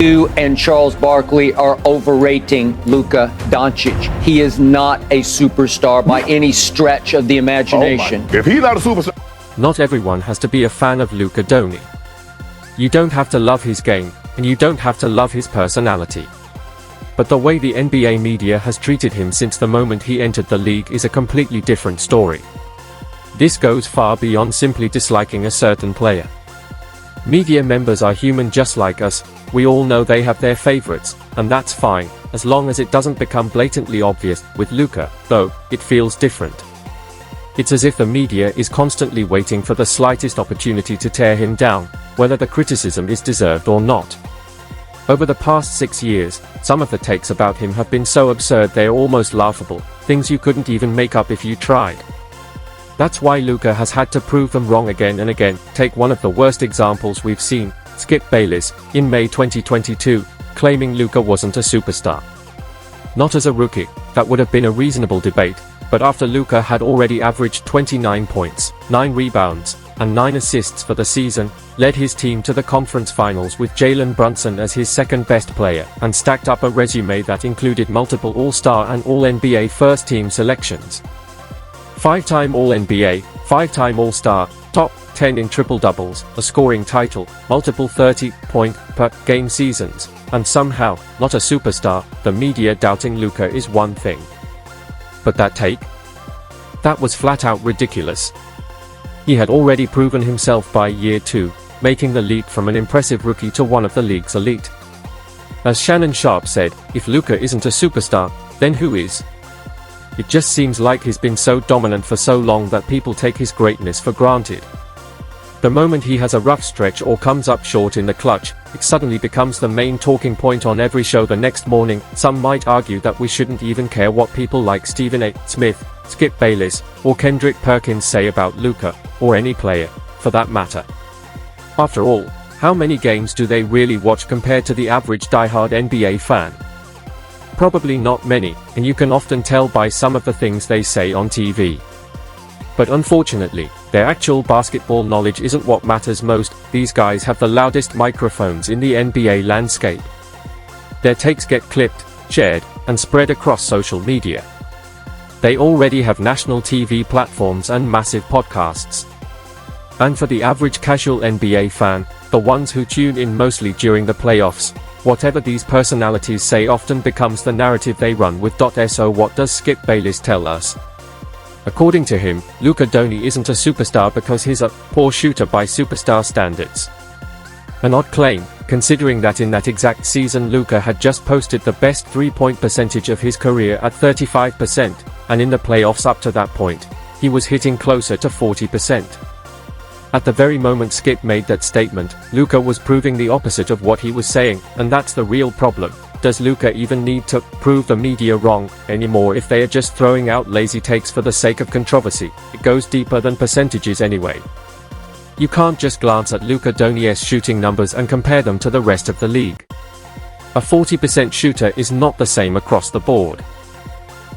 You and Charles Barkley are overrating Luka Doncic. He is not a superstar by any stretch of the imagination. If he's not a superstar. Not everyone has to be a fan of Luka Doncic. You don't have to love his game, and you don't have to love his personality. But the way the NBA media has treated him since the moment he entered the league is a completely different story. This goes far beyond simply disliking a certain player. Media members are human just like us. We all know they have their favorites, and that's fine, as long as it doesn't become blatantly obvious. With Luka, though, it feels different. It's as if the media is constantly waiting for the slightest opportunity to tear him down, whether the criticism is deserved or not. Over the past 6 years, some of the takes about him have been so absurd they're almost laughable, things you couldn't even make up if you tried. That's why Luka has had to prove them wrong again and again. Take one of the worst examples we've seen, Skip Bayless, in May 2022, claiming Luka wasn't a superstar. Not as a rookie, that would have been a reasonable debate, but after Luka had already averaged 29 points, 9 rebounds, and 9 assists for the season, led his team to the conference finals with Jalen Brunson as his second-best player, and stacked up a resume that included multiple All-Star and All-NBA first-team selections. 5-time All-NBA, 5-time All-Star, top 10 in triple-doubles, a scoring title, multiple 30-point-per-game seasons, and somehow, not a superstar. The media doubting Luka is one thing. But that take? That was flat-out ridiculous. He had already proven himself by year 2, making the leap from an impressive rookie to one of the league's elite. As Shannon Sharpe said, if Luka isn't a superstar, then who is? It just seems like he's been so dominant for so long that people take his greatness for granted. The moment he has a rough stretch or comes up short in the clutch, it suddenly becomes the main talking point on every show the next morning. Some might argue that we shouldn't even care what people like Stephen A. Smith, Skip Bayless, or Kendrick Perkins say about Luka, or any player, for that matter. After all, how many games do they really watch compared to the average diehard NBA fan? Probably not many, and you can often tell by some of the things they say on TV. But unfortunately, their actual basketball knowledge isn't what matters most. These guys have the loudest microphones in the NBA landscape. Their takes get clipped, shared, and spread across social media. They already have national TV platforms and massive podcasts. And for the average casual NBA fan, the ones who tune in mostly during the playoffs, whatever these personalities say often becomes the narrative they run with. So what does Skip Bayless tell us? According to him, Luka Doncic isn't a superstar because he's a poor shooter by superstar standards. An odd claim, considering that in that exact season Luka had just posted the best three-point percentage of his career at 35%, and in the playoffs up to that point, he was hitting closer to 40%. At the very moment Skip made that statement, Luka was proving the opposite of what he was saying, and that's the real problem. Does Luka even need to prove the media wrong anymore if they are just throwing out lazy takes for the sake of controversy? It goes deeper than percentages anyway. You can't just glance at Luka Doncic's shooting numbers and compare them to the rest of the league. A 40% shooter is not the same across the board.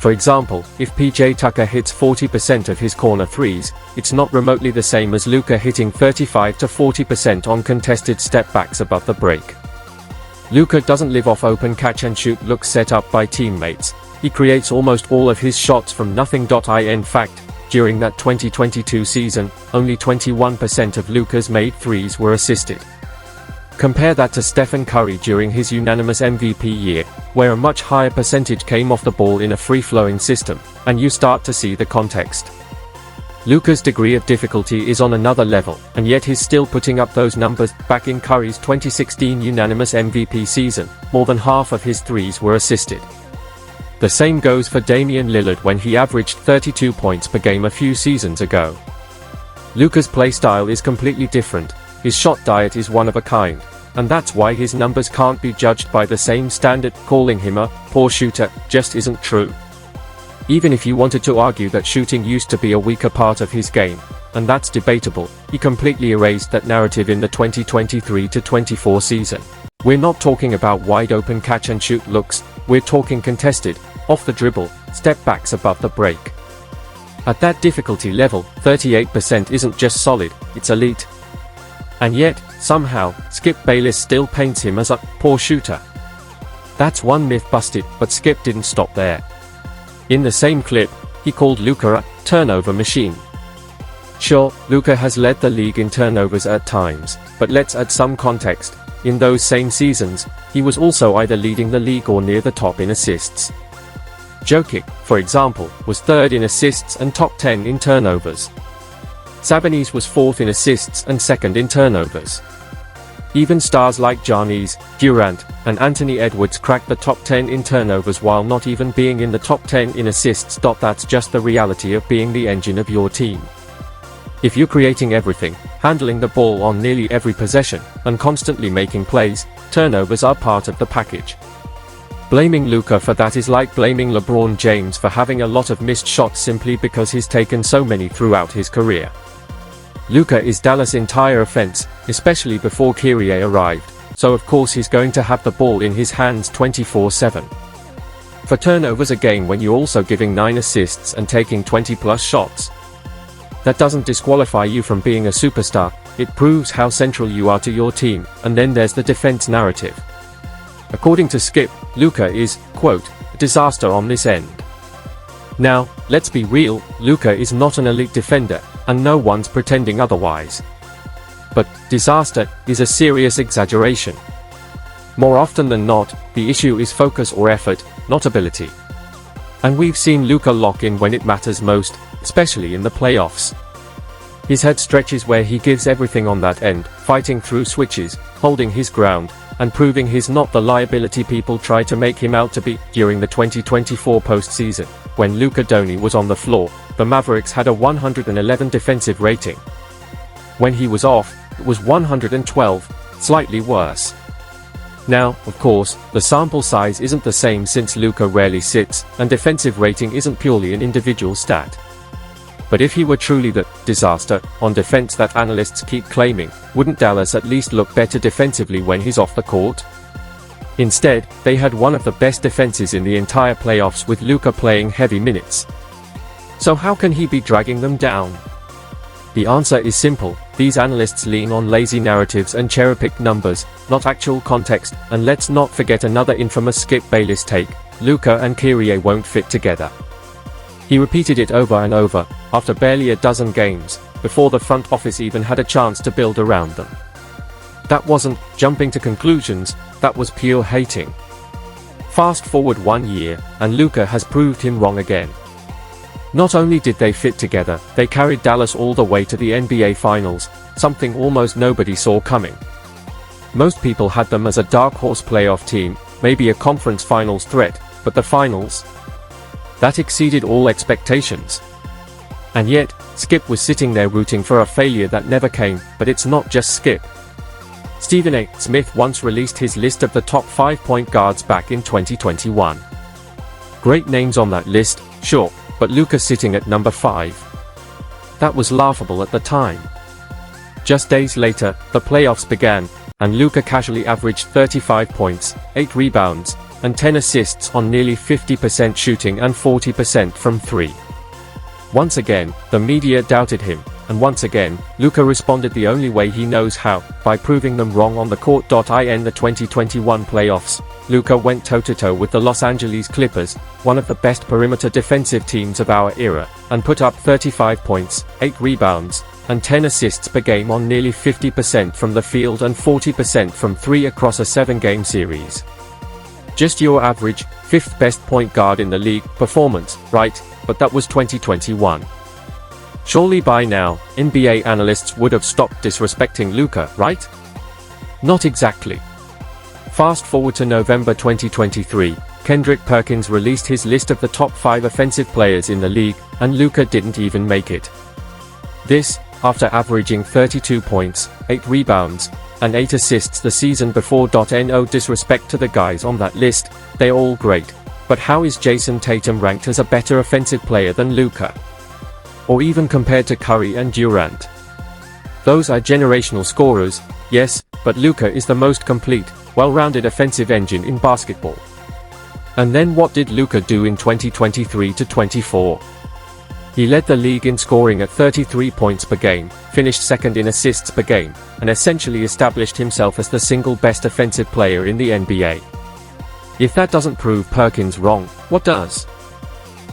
For example, if PJ Tucker hits 40% of his corner threes, it's not remotely the same as Luka hitting 35 to 40% on contested step-backs above the break. Luka doesn't live off open catch-and-shoot looks set up by teammates. He creates almost all of his shots from nothing. In fact, during that 2022 season, only 21% of Luka's made threes were assisted. Compare that to Stephen Curry during his unanimous MVP year, where a much higher percentage came off the ball in a free-flowing system, and you start to see the context. Luka's degree of difficulty is on another level, and yet he's still putting up those numbers. Back in Curry's 2016 unanimous MVP season, more than half of his threes were assisted. The same goes for Damian Lillard when he averaged 32 points per game a few seasons ago. Luka's playstyle is completely different. His shot diet is one of a kind, and that's why his numbers can't be judged by the same standard. Calling him a poor shooter just isn't true. Even if you wanted to argue that shooting used to be a weaker part of his game, and that's debatable, he completely erased that narrative in the 2023-24 season. We're not talking about wide-open catch-and-shoot looks, we're talking contested, off-the-dribble, step-backs above the break. At that difficulty level, 38% isn't just solid, it's elite. And yet, somehow, Skip Bayless still paints him as a poor shooter. That's one myth busted, but Skip didn't stop there. In the same clip, he called Luka a turnover machine. Sure, Luka has led the league in turnovers at times, but let's add some context. In those same seasons, he was also either leading the league or near the top in assists. Jokic, for example, was third in assists and top 10 in turnovers. Sabonis was fourth in assists and second in turnovers. Even stars like Giannis, Durant, and Anthony Edwards cracked the top 10 in turnovers while not even being in the top 10 in assists. That's just the reality of being the engine of your team. If you're creating everything, handling the ball on nearly every possession, and constantly making plays, turnovers are part of the package. Blaming Luka for that is like blaming LeBron James for having a lot of missed shots simply because he's taken so many throughout his career. Luka is Dallas' entire offense, especially before Kyrie arrived, so of course he's going to have the ball in his hands 24/7. For turnovers a game when you're also giving 9 assists and taking 20+ shots. That doesn't disqualify you from being a superstar, it proves how central you are to your team, and then there's the defense narrative. According to Skip, Luka is, quote, a disaster on this end. Now, let's be real, Luka is not an elite defender, and no one's pretending otherwise. But disaster is a serious exaggeration. More often than not, the issue is focus or effort, not ability. And we've seen Luka lock in when it matters most, especially in the playoffs. He's had stretches where he gives everything on that end, fighting through switches, holding his ground, and proving he's not the liability people try to make him out to be. During the 2024 postseason, when Luka Doncic was on the floor, the Mavericks had a 111 defensive rating. When he was off, it was 112, slightly worse. Now, of course, the sample size isn't the same since Luka rarely sits, and defensive rating isn't purely an individual stat. But if he were truly the disaster on defense that analysts keep claiming, wouldn't Dallas at least look better defensively when he's off the court? Instead, they had one of the best defenses in the entire playoffs with Luka playing heavy minutes. So how can he be dragging them down? The answer is simple, these analysts lean on lazy narratives and cherry-picked numbers, not actual context, and let's not forget another infamous Skip Bayless take, Luka and Kyrie won't fit together. He repeated it over and over, after barely a dozen games, before the front office even had a chance to build around them. That wasn't jumping to conclusions, that was pure hating. Fast forward 1 year, and Luka has proved him wrong again. Not only did they fit together, they carried Dallas all the way to the NBA Finals, something almost nobody saw coming. Most people had them as a dark horse playoff team, maybe a conference finals threat, but the finals? That exceeded all expectations. And yet, Skip was sitting there rooting for a failure that never came, but it's not just Skip. Stephen A. Smith once released his list of the top 5 point guards back in 2021. Great names on that list, sure, but Luka sitting at number 5. That was laughable at the time. Just days later, the playoffs began, and Luka casually averaged 35 points, 8 rebounds, and 10 assists on nearly 50% shooting and 40% from 3. Once again, the media doubted him, and once again, Luka responded the only way he knows how, by proving them wrong on the court. In the 2021 playoffs, Luka went toe-to-toe with the Los Angeles Clippers, one of the best perimeter defensive teams of our era, and put up 35 points, 8 rebounds, and 10 assists per game on nearly 50% from the field and 40% from 3 across a 7-game series. Just your average, 5th best point guard in the league performance, right? But that was 2021. Surely by now, NBA analysts would have stopped disrespecting Luka, right? Not exactly. Fast forward to November 2023, Kendrick Perkins released his list of the top 5 offensive players in the league, and Luka didn't even make it. This, after averaging 32 points, 8 rebounds, and 8 assists the season before. No disrespect to the guys on that list, they're all great. But how is Jason Tatum ranked as a better offensive player than Luka? Or even compared to Curry and Durant? Those are generational scorers, yes, but Luka is the most complete, well-rounded offensive engine in basketball. And then what did Luka do in 2023-24? He led the league in scoring at 33 points per game, finished second in assists per game, and essentially established himself as the single best offensive player in the NBA. If that doesn't prove Perkins wrong, what does?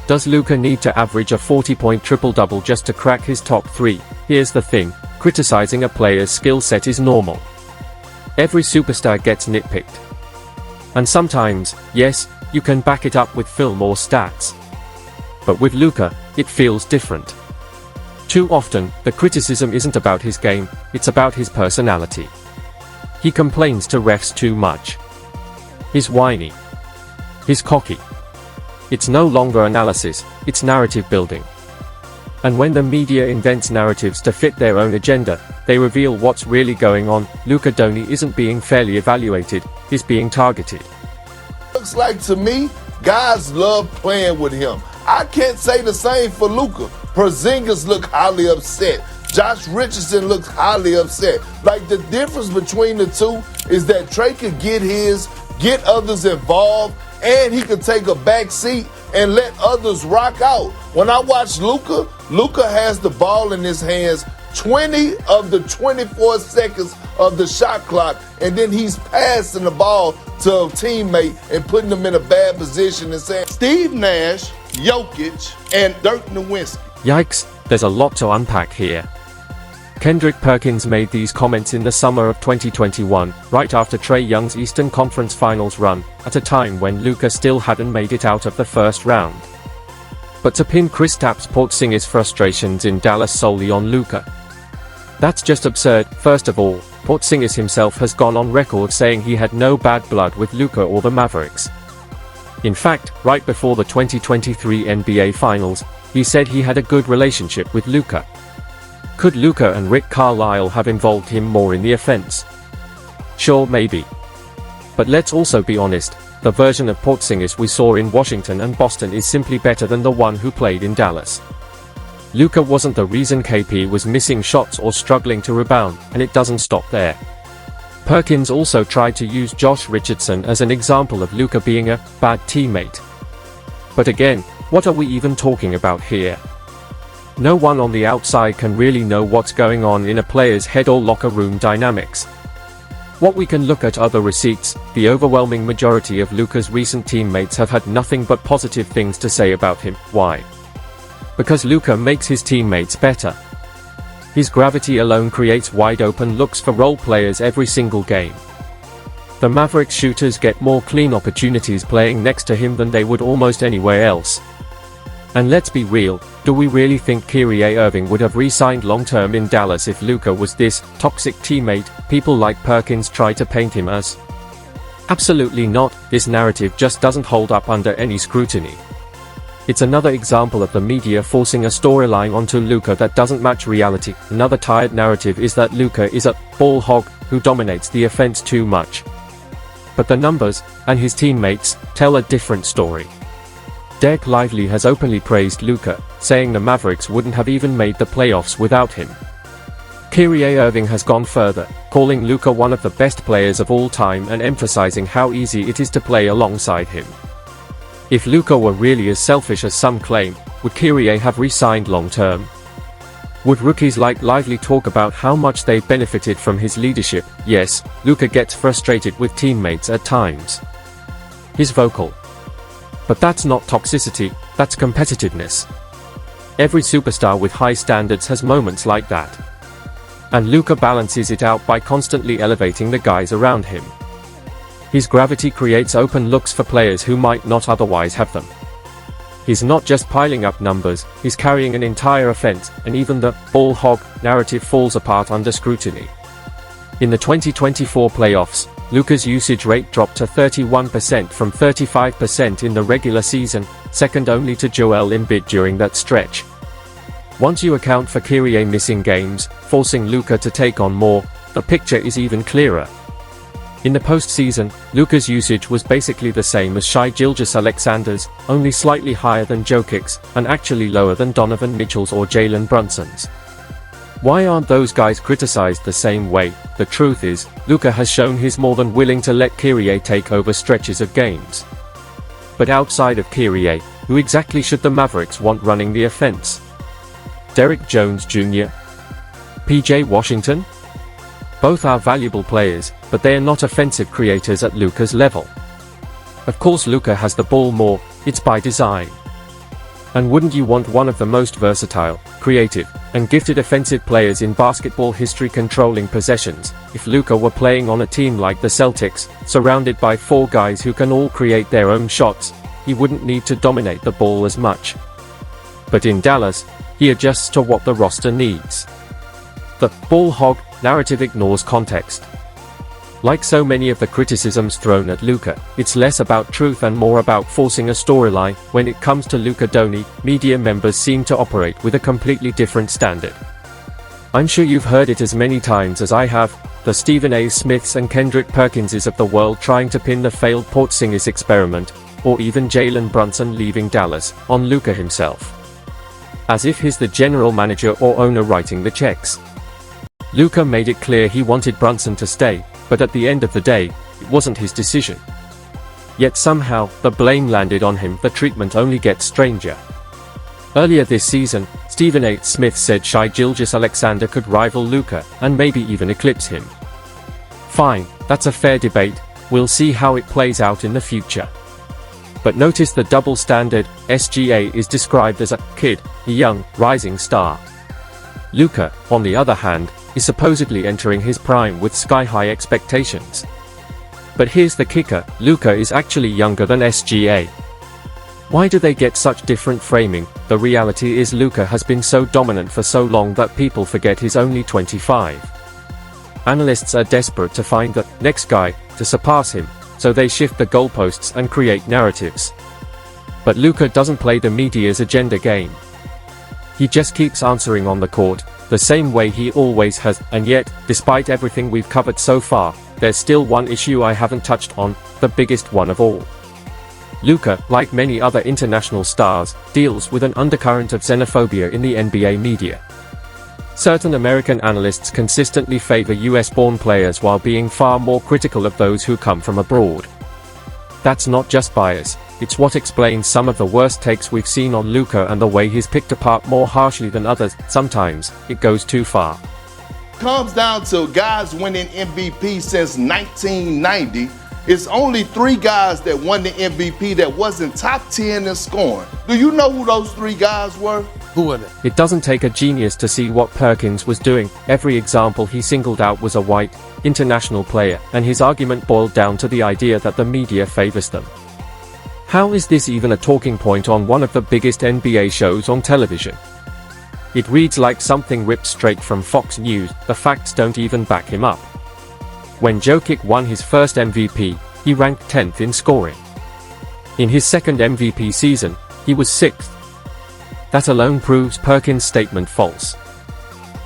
Does Luka need to average a 40-point triple-double just to crack his top 3? Here's the thing, criticizing a player's skill set is normal. Every superstar gets nitpicked. And sometimes, yes, you can back it up with film or stats. But with Luka, it feels different. Too often, the criticism isn't about his game, it's about his personality. He complains to refs too much. He's whiny. He's cocky. It's no longer analysis, it's narrative building. And when the media invents narratives to fit their own agenda, they reveal what's really going on. Luka Doncic isn't being fairly evaluated, he's being targeted. Looks like to me, guys love playing with him. I can't say the same for Luka. Porzingis look highly upset. Josh Richardson looks highly upset. Like, the difference between the two is that Trey could get others involved, and he could take a back seat and let others rock out. When I watch Luka, Luka has the ball in his hands 20 of the 24 seconds of the shot clock, and then he's passing the ball to a teammate and putting them in a bad position and saying, Steve Nash, Jokic, and Dirk Nowitzki. Yikes, there's a lot to unpack here. Kendrick Perkins made these comments in the summer of 2021, right after Trae Young's Eastern Conference Finals run, at a time when Luka still hadn't made it out of the first round. But to pin Kristaps Porzingis' frustrations in Dallas solely on Luka, that's just absurd. First of all, Porzingis himself has gone on record saying he had no bad blood with Luka or the Mavericks. In fact, right before the 2023 NBA Finals, he said he had a good relationship with Luka. Could Luka and Rick Carlisle have involved him more in the offense? Sure, maybe. But let's also be honest, the version of Porzingis we saw in Washington and Boston is simply better than the one who played in Dallas. Luka wasn't the reason KP was missing shots or struggling to rebound, and it doesn't stop there. Perkins also tried to use Josh Richardson as an example of Luka being a bad teammate. But again, what are we even talking about here? No one on the outside can really know what's going on in a player's head or locker room dynamics. What we can look at are the receipts. The overwhelming majority of Luka's recent teammates have had nothing but positive things to say about him. Why? Because Luka makes his teammates better. His gravity alone creates wide-open looks for role players every single game. The Mavericks shooters get more clean opportunities playing next to him than they would almost anywhere else. And let's be real, do we really think Kyrie Irving would have re-signed long-term in Dallas if Luka was this toxic teammate people like Perkins try to paint him as? Absolutely not. This narrative just doesn't hold up under any scrutiny. It's another example of the media forcing a storyline onto Luka that doesn't match reality. Another tired narrative is that Luka is a ball hog who dominates the offense too much. But the numbers, and his teammates, tell a different story. Derek Lively has openly praised Luka, saying the Mavericks wouldn't have even made the playoffs without him. Kyrie Irving has gone further, calling Luka one of the best players of all time and emphasizing how easy it is to play alongside him. If Luka were really as selfish as some claim, would Kyrie have re-signed long-term? Would rookies like Lively talk about how much they've benefited from his leadership? Yes, Luka gets frustrated with teammates at times. He's vocal. But that's not toxicity, that's competitiveness. Every superstar with high standards has moments like that. And Luka balances it out by constantly elevating the guys around him. His gravity creates open looks for players who might not otherwise have them. He's not just piling up numbers, he's carrying an entire offense, and even the ball hog narrative falls apart under scrutiny. In the 2024 playoffs, Luka's usage rate dropped to 31% from 35% in the regular season, second only to Joel Embiid during that stretch. Once you account for Kyrie missing games, forcing Luka to take on more, the picture is even clearer. In the postseason, Luka's usage was basically the same as Shai Gilgeous-Alexander's, only slightly higher than Jokic's, and actually lower than Donovan Mitchell's or Jalen Brunson's. Why aren't those guys criticized the same way? The truth is, Luka has shown he's more than willing to let Kyrie take over stretches of games. But outside of Kyrie, who exactly should the Mavericks want running the offense? Derrick Jones Jr., PJ Washington? Both are valuable players, but they are not offensive creators at Luka's level. Of course Luka has the ball more, it's by design. And wouldn't you want one of the most versatile, creative, and gifted offensive players in basketball history controlling possessions? If Luka were playing on a team like the Celtics, surrounded by 4 guys who can all create their own shots, he wouldn't need to dominate the ball as much. But in Dallas, he adjusts to what the roster needs. The ball hog narrative ignores context. Like so many of the criticisms thrown at Luka, it's less about truth and more about forcing a storyline. When it comes to Luka Doncic, media members seem to operate with a completely different standard. I'm sure you've heard it as many times as I have, the Stephen A. Smiths and Kendrick Perkinses of the world trying to pin the failed Porzingis experiment, or even Jalen Brunson leaving Dallas, on Luka himself. As if he's the general manager or owner writing the checks. Luka made it clear he wanted Brunson to stay, but at the end of the day, it wasn't his decision. Yet somehow, the blame landed on him. The treatment only gets stranger. Earlier this season, Stephen A. Smith said Shai Gilgeous-Alexander could rival Luka, and maybe even eclipse him. Fine, that's a fair debate, we'll see how it plays out in the future. But notice the double standard. SGA is described as a kid, a young, rising star. Luka, on the other hand, is supposedly entering his prime with sky-high expectations. But here's the kicker, Luka is actually younger than SGA. Why do they get such different framing? The reality is Luka has been so dominant for so long that people forget he's only 25. Analysts are desperate to find the next guy to surpass him, so they shift the goalposts and create narratives. But Luka doesn't play the media's agenda game. He just keeps answering on the court, the same way he always has, and yet, despite everything we've covered so far, there's still one issue I haven't touched on, the biggest one of all. Luka, like many other international stars, deals with an undercurrent of xenophobia in the NBA media. Certain American analysts consistently favor US-born players while being far more critical of those who come from abroad. That's not just bias, it's what explains some of the worst takes we've seen on Luka and the way he's picked apart more harshly than others. Sometimes, it goes too far. Comes down to guys winning MVP since 1990. It's only 3 guys that won the MVP that wasn't top 10 in scoring. Do you know who those 3 guys were? Who were they? It doesn't take a genius to see what Perkins was doing. Every example he singled out was a white, international player, and his argument boiled down to the idea that the media favors them. How is this even a talking point on one of the biggest NBA shows on television? It reads like something ripped straight from Fox News. The facts don't even back him up. When Jokic won his first MVP, he ranked 10th in scoring. In his second MVP season, he was 6th. That alone proves Perkins' statement false.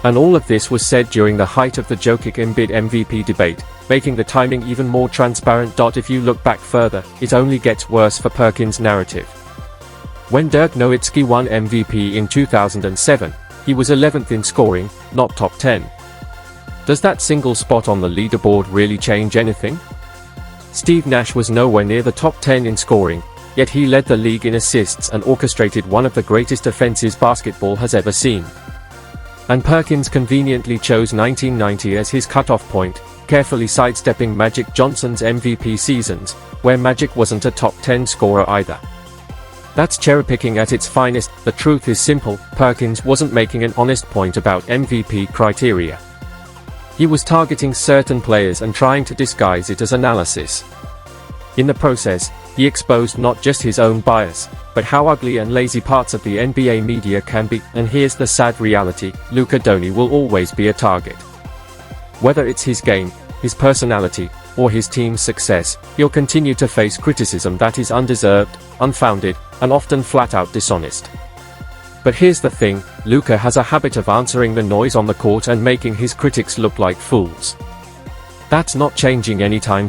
And all of this was said during the height of the Jokic-Embiid MVP debate, making the timing even more transparent. If you look back further, it only gets worse for Perkins' narrative. When Dirk Nowitzki won MVP in 2007, he was 11th in scoring, not top 10. Does that single spot on the leaderboard really change anything? Steve Nash was nowhere near the top 10 in scoring, yet he led the league in assists and orchestrated one of the greatest offenses basketball has ever seen. And Perkins conveniently chose 1990 as his cutoff point, carefully sidestepping Magic Johnson's MVP seasons, where Magic wasn't a top 10 scorer either. That's cherry-picking at its finest. The truth is simple, Perkins wasn't making an honest point about MVP criteria. He was targeting certain players and trying to disguise it as analysis. In the process, he exposed not just his own bias, but how ugly and lazy parts of the NBA media can be. And here's the sad reality, Luka Doncic will always be a target. Whether it's his game, his personality, or his team's success, he'll continue to face criticism that is undeserved, unfounded, and often flat-out dishonest. But here's the thing, Luka has a habit of answering the noise on the court and making his critics look like fools. That's not changing anytime